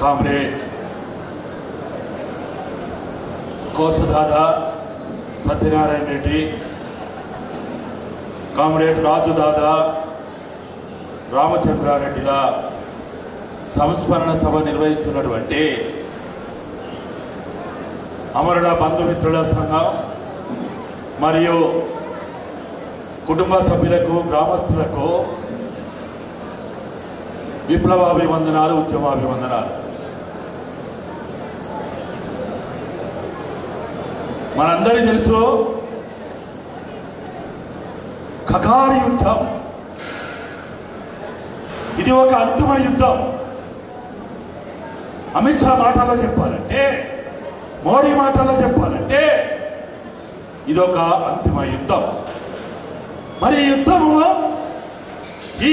Comrade కోసదాదా Satyanarayana Reddy, comrade రాజుదాదా రామచంద్రారెడ్డిల సంస్మరణ సభ నిర్వహిస్తున్నటువంటి అమరుల బంధుమిత్రుల సంఘం మరియు కుటుంబ సభ్యులకు, గ్రామస్తులకు విప్లవాభివందనాలు, ఉద్యమాభివందనాలు. మనందరికీ తెలుసు, ఖగారి యుద్ధం ఇది ఒక అంతిమ యుద్ధం. అమిత్ షా మాటల్లో చెప్పాలంటే, మోడీ మాటల్లో చెప్పాలంటే ఇదొక అంతిమ యుద్ధం. మరి ఈ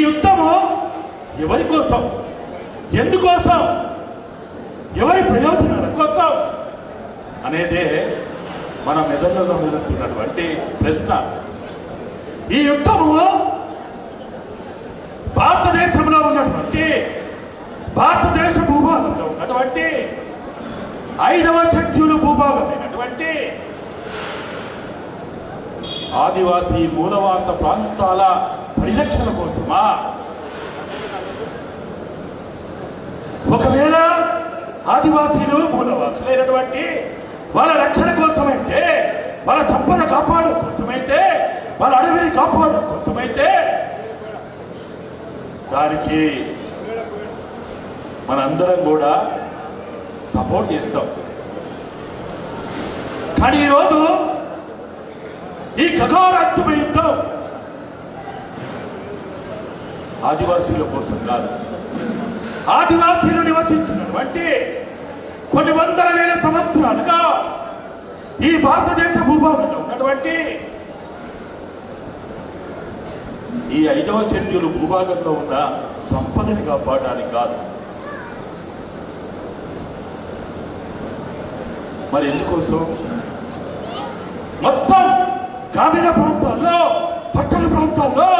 యుద్ధము ఎవరి కోసం, ఎందుకోసం, ఎవరి ప్రయోజనాల కోసం అనేదే మన మెదళ్ళలో మెదులుతున్నటువంటి ప్రశ్న. ఈ యుద్ధము భారతదేశంలో ఉన్నటువంటి, భారతదేశ భూభాగంలో ఉన్నటువంటి 5వ షెడ్యూల్ భూభాగమైనటువంటి ఆదివాసీ మూలవాస ప్రాంతాల పరిరక్షణ కోసమా? ఒకవేళ ఆదివాసీలు మూలవాసులైనటువంటి వాళ్ళ రక్షణ కోసమైతే, వాళ్ళ సంపద కాపాడడం కోసమైతే, వాళ్ళ అడవిని కాపాడడం కోసమైతే దానికి మనందరం కూడా సపోర్ట్ చేస్తాం. కానీ ఈరోజు ఈ ఖగార అంతిమ యుద్ధం ఆదివాసీల కోసం కాదు. ఆదివాసీలు నివసించినటువంటి కొన్ని వందల వేల సంవత్సరాలుగా ఈ భారతదేశ భూభాగంలో ఉన్నటువంటి ఈ 5వ షెడ్యూల్ భూభాగంలో ఉన్న సంపదని కాపాడడానికి కాదు. మరి ఎందుకోసం? మొత్తం గ్రామీణ ప్రాంతాల్లో, పట్టణ ప్రాంతాల్లో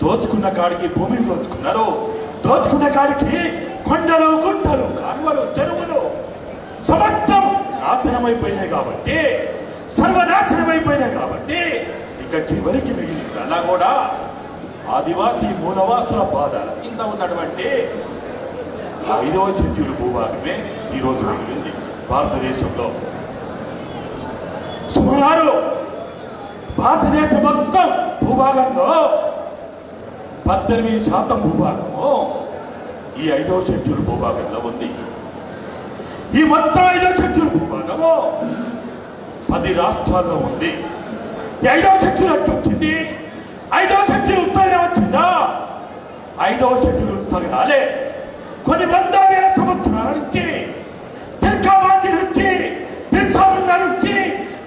దోచుకున్న కాడికి భూమిని దోచుకున్నారు. దోచుకున్న కాడికి కొండలు, గుట్టలు, కాలువలు, చెరువులు సమస్తం నాశనమైపోయినాయి కాబట్టి, సర్వనాశనమైపోయినాయి కాబట్టి ఇక చివరికి మిగిలింది అలా కూడా ఆదివాసీ మూలవాసుల పాదాల కింద ఉన్నటువంటి 5వ షెడ్యూల్ భూభాగమే ఈరోజు మిగిలింది భారతదేశంలో. సుమారు భారతదేశం మొత్తం భూభాగంలో 18% భూభాగము ఈ 5వ షెడ్యూల్ భూభాగంలో ఉంది. ఈ మొత్తం 5వ షెడ్యూల్ భూభాగము 10 రాష్ట్రాల్లో ఉంది. 5వ షెడ్యూల్ అంటే వచ్చింది. 5వ షెడ్యూల్ ఉత్తరం వచ్చిందా? 5వ షెడ్యూల్ ఉత్తరం రాలే. కొన్ని వందల వేల సంవత్సరాల నుంచి, తిల్కామాంది నుంచి, బిర్సా ముండా నుంచి,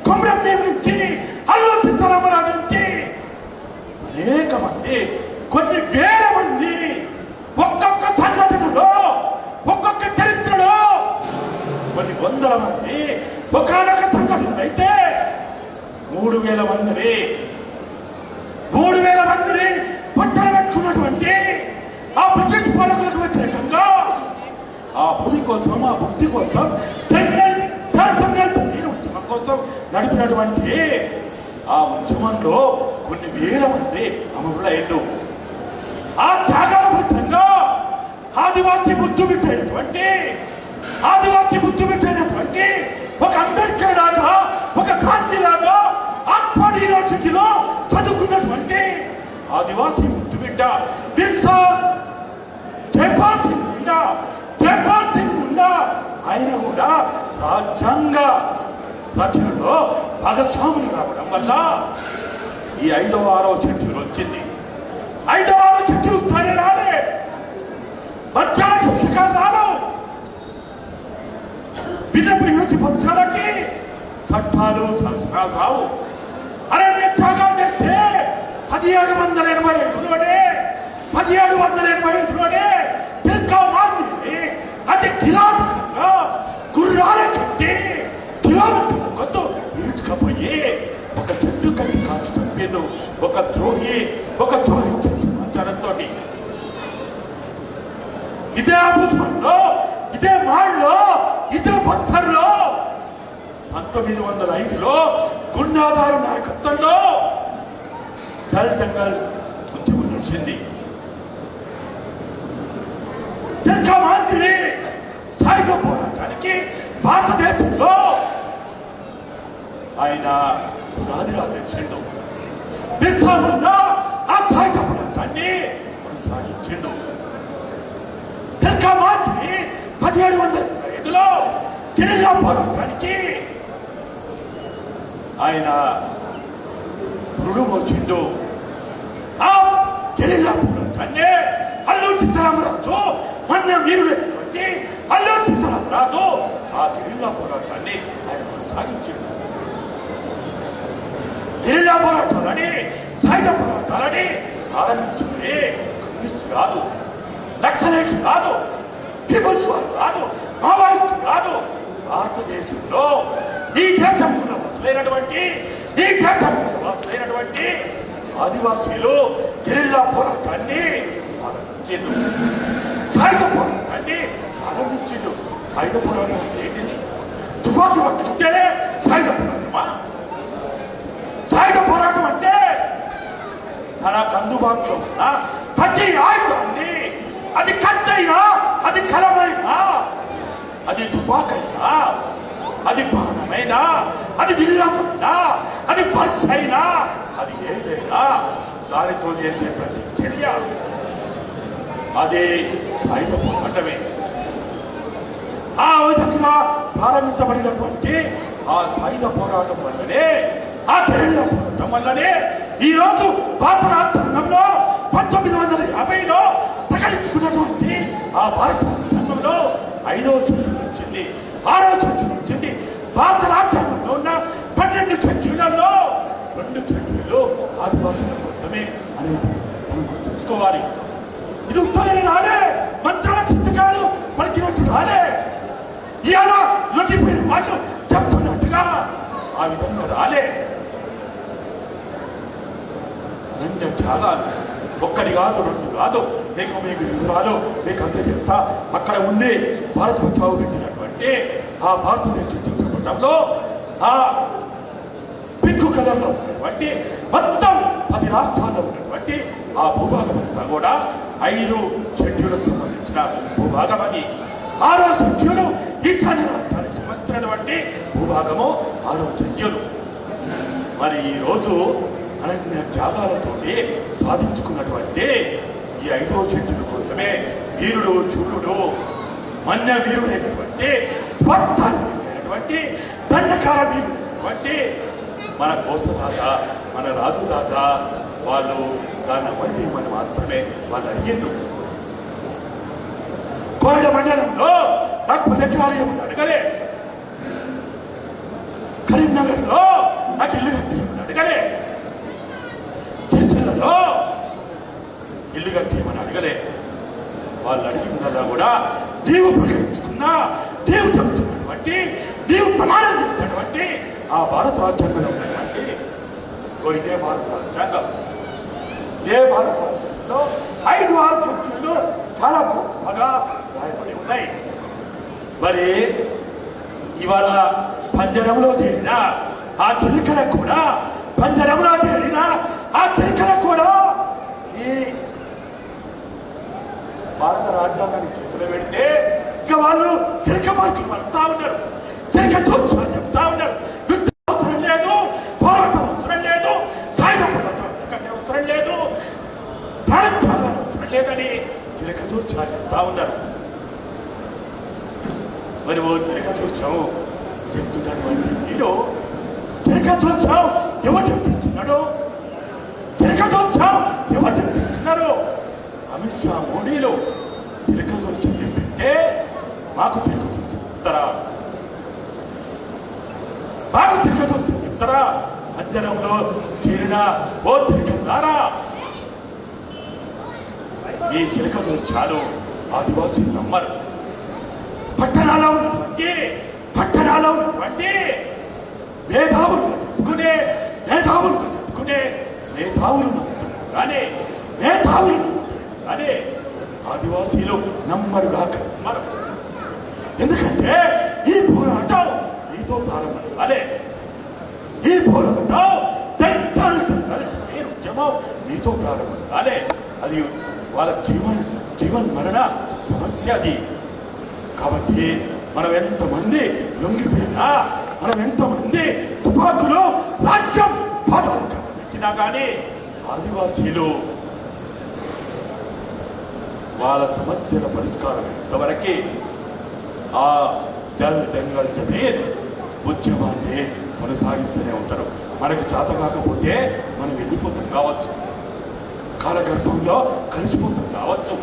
కొమరం భీం నుంచి, అల్లూరి సీతారామరాజు నుంచి అనేక మంది, కొన్ని వేల మంది ఒక్కొక్క సంఘటనలో, ఒక్కొక్క చరిత్రలో కొన్ని వందల మంది, ఒకనొక సంఘటన అయితే 3000 మందిని పట్టణ పెట్టుకున్నటువంటి ఆ బ్రిటిష్ పాలకులకు వ్యతిరేకంగా, ఆ భూమి కోసం, ఆ భక్తి కోసం, ఉద్యమం కోసం నడిపినటువంటి ఆ ఉద్యమంలో కొన్ని వేల మంది అమరులయ్యారు. ఆ త్యాగాల ఫలితంగా ఆదివాసీ బుద్ధి పెట్టినటువంటి ఒక అంబేద్కర్ లాగా, ఒక గాంధీ లాగా ఆక్స్ఫర్డ్ యూనివర్సిటీలో చదువుకున్నటువంటి ఆదివాసీ బుద్ధి బిడ్డ బిర్సా జైపాల్ సింగ్ ముండా ఆయన కూడా రాజ్యాంగ రచనలో భాగస్వాములు రావడం వల్ల ఈ 5వ 6వ షెడ్యూల్ వచ్చింది. 5వ 6వ షెడ్యూల్ స్థాయి రాలే, బచ్చాల శిక్షకాలు రాను, భిన్న వినూతి పక్షాలకి చట్టాలు, శాసనాలు రావు. అరణ్య త్యాగాలు చేస్తే 1785లోనే తిల్కామాంది అతి కిరాతకంగా గుర్రాల కట్టి కిలోమీటర్ల కొద్దు ఈడ్చుకపోయి ఒక చెట్టు కట్టి కాల్చి చంపేది ఒక ద్రోహి సమాచారంతో. ఇదే అబుజ్మన్లో, ఇదే మాల్లో, ఇదే బస్తర్లో 1905లో గుండాదారు నాయకత్వంలో జల్ దంగల్ ఉద్యమం నడిచింది. తెల్కా మాంత్రి సాయుధ పోరాటానికి భారతదేశంలో ఆయన పునాది రాజేసిండు. బిర్సా ముండా ఆ సాయుధ పోరాటాన్ని కొనసాగించిండు. తెల్కా మాంత్రి 1725లో గెరిల్లా పోరాటానికి ఆయన రుణమోచిండు. ఆ గెరిల్లా పోరాటాన్ని అల్లూరి సీతారామరాజు మన వీరుడైనటువంటి అల్లూరి సీతారామరాజు ఆ గెరిల్లా పోరాటాన్ని ఆయన కొనసాగించాడు. గెరిల్లా పోరాటాలని, సాయుధ పోరాటాలని ప్రారంభించింది కమ్యూనిస్టు కాదు, నక్సలైట్ కాదు, పీపుల్స్ వారు కాదు, మావోయిస్టు కాదు. భారతదేశంలో ఈ దేశంలో వసలైనటువంటి ఆదివాసీలు గెరిల్లా పోరాటాన్ని ప్రారంభించిండు. సాయుధ పోరాటాన్ని ప్రారంభించిండు. సాయుధ పోరాటం ఏంటిది? తుపాకీ పట్టుకుంటేనే సాయుధ పోరాటమా? సాయుధ పోరాటం అంటే తనకు అందుబాటులో ఉన్న ప్రతి ఆయుధాన్ని, అది కట్టైనా, అది కలమైనా, అది తుపాకైనా, అది బాణమైనా, అది విల్లమైనా, అది బస్ అయినా, అది ఏదైనా దానితో చేసే ప్రతి చర్య అదే సాయుధ పోరాటమే. ఆ విధంగా ప్రారంభించబడినటువంటి ఆ సాయుధ పోరాటం వల్లనే, ఆ గెరిల్లా పోరాటం వల్లనే ఈరోజు భారత రాజ్యాంగంలో 1950లో ప్రకటించుకున్నటువంటి ఆ భారత రాజ్యాంగంలో 5వ సెక్షన్ వచ్చింది, 6వ సెక్షన్ వచ్చింది. భారత రాజ్యాంగంలో ఉన్న 12 సెక్షన్లలో 2 సెక్షన్లు ఆదివాసుల కోసమే అనేది మనం గుర్తుంచుకోవాలి. ఇది ఉత్తరం రాలే, మంత్రాల చింతకాలు పలికినట్టు రాలే, ఇవాళ లొంగిపోయిన వాళ్ళు చెప్తున్నట్టుగా ఆ విధంగా రాలే. అనంత త్యాగాలు ఒక్కటి కాదు, 2 కాదు. మీకు వివరాలు మీకు అంతా చెప్తా. అక్కడ ఉండి భారత బచావు పెట్టినటువంటి ఆ భారతదేశ చిత్రపటంలో ఆ పింక్ కలర్లో ఉన్నటువంటి మొత్తం 10 రాష్ట్రాల్లో ఉన్నటువంటి ఆ భూభాగం అంతా కూడా 5 షెడ్యూలకు సంబంధించిన భూభాగం. అది 6వ షెడ్యూలు ఈశాన్య రాష్ట్రానికి సంబంధించినటువంటి భూభాగము 6వ షెడ్యూలు. మరి ఈరోజు అనన్య త్యాగాలతోటి సాధించుకున్నటువంటి ఈ 5వ షెడ్యూల్ కోసమే వీరుడు, శూరుడు, మన్య వీరుడైనటువంటి స్వత్తాన్ని దండకార వీరుడైనటువంటి మన కోసదాత, మన రాజుదాత వాళ్ళు దాన్ని అమలు చేయమని మాత్రమే వాళ్ళు అడిగిండు. కోరడ మండలంలో నాకు 10 ఎకరాలు ఇవ్వమని అడగలే, కరీంనగర్లో నాకు ఇల్లు కట్టిమని అడగలే, సిరిసిల్లలో ఇల్లు కట్టిమని అడగలే. వాళ్ళు అడిగిందల్లా కూడా నీవు ప్రకటించుకున్నా, నీవు చెబుతున్నటువంటి, నీవు ప్రమాణం చేసినటువంటి ఆ భారత రాజ్యాంగంలో ఉన్నటువంటి ఇదే భారత రాజ్యాంగం. ఇదే భారత రాజ్యాంగంలో 5-6 సెక్షన్లు చాలా గొప్పగా రాయబడి ఉన్నాయి. మరి ఇవాళ పంజరంలో చేరిన ఆ చిలుకలకు కూడా, పంజరంలో చేరిన ఆ చిలుకలకు కూడా ఈ భారత రాజ్యాంగాన్ని చేతిలో పెడితే ఇక వాళ్ళు చిలక మార్కులు పడతా ఉన్నారు, చిలక దోషాలు చెప్తా ఉన్నారు. యుద్ధం అవసరం లేదు, పోరాటం అవసరం లేదు, సాయుధ పోరాటం అవసరం లేదు, ప్రాణత్యాగం అవసరం లేదని చిలక దోషాలు చెప్తా ఉన్నారు. మరి ఓ చిలక దోషం చెప్తున్నటువంటి వీడు చిలక దోషం ఎవరు చెప్తున్నాడు? చిలక దోషం ఎవరు చెప్తున్నారు? అమిత్ షా, మోడీలో చిలక దోషం చెప్పిస్తే మాకు చిలక దోషం చెప్తారా? మాకు చిలక దోషం చెప్తారా? పంజరంలో చేరిన ఓ చిలకలారా, ఈ చిలక దోషాలు ఆదివాసీలు నమ్మరు. పట్టణాల్లో ఉన్నటువంటి మేధావులు చెప్పుకునే మేధావులు నమ్ముతున్నారు కానీ ఆదివాసీలు నమ్మరుగాక మనం. ఎందుకంటే ఈ పోరాటం మీతో ప్రారంభం కాలే. ఈ పోరాటం ఉద్యమం మీతో ప్రారంభం కాలే. అది వాళ్ళ జీవన్ మరణ సమస్య అది. కాబట్టి మనం ఎంతమంది లొంగిపోయినా, మనం ఎంతమంది తుపాకులు రాజ్యం పాదాలు పెట్టినా కానీ ఆదివాసీలు వాళ్ళ సమస్యల పరిష్కారం ఇంతవరకు ఆ దెంగల్ జమీన్ ఉద్యమాన్ని కొనసాగిస్తూనే ఉంటారు. మనకు చేత కాకపోతే మనం వెళ్ళిపోతాం కావచ్చు, కాలగర్భంలో కలిసిపోతాం కావచ్చు.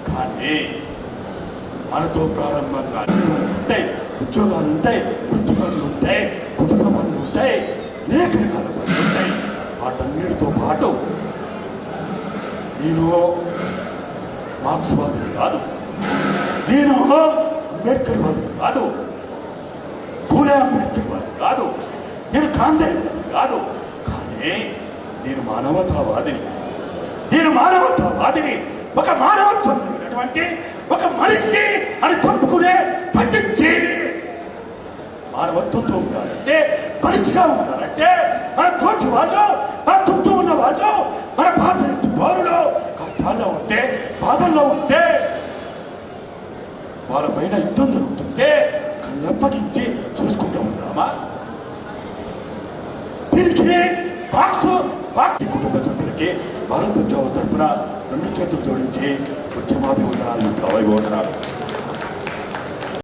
కానీ మనతో ప్రారంభంగా ఉంటాయి, ఉద్యోగాలు ఉంటాయి, వృత్తి పనులు ఉంటాయి, కుటుంబ పనులు ఉంటాయి, అనేక రకాల పనులు ఉంటాయి. వాటన్నిటితో పాటు నేను మార్క్స్వాదిని కాదు, నేను అంబేద్కర్ వాదిని కాదు, పూలే అంబేద్కర్ వాది కాదు, నేను గాంధీ కాదు. కానీ నేను మానవతావాదిని. నేను మానవతావాదిని. ఒక మానవత్వం కలిగినటువంటి ఒక మనిషి అని చెప్పుకునే ప్రతి జీవి మానవత్వంతో ఉండాలంటే, మనిషిగా ఉండాలంటే, మన తోటి వాళ్ళు, మన చుట్టూ ఉన్న వాళ్ళు, మన బాధ నుంచి పౌరులు కష్టాల్లో ఉంటే, బాధల్లో ఉంటే, వాళ్ళ పైన యుద్ధం జరుగుతుంటే కళ్ళప్పగించి చూసుకుంటూ ఉన్నామా? దీనికి పార్టీ కుటుంబ సభ్యులకి భారత ఉద్యోగం తరఫున 2 చేతులు జోడించి ఉద్యమాభివందనాలు, వైభవందనాలు.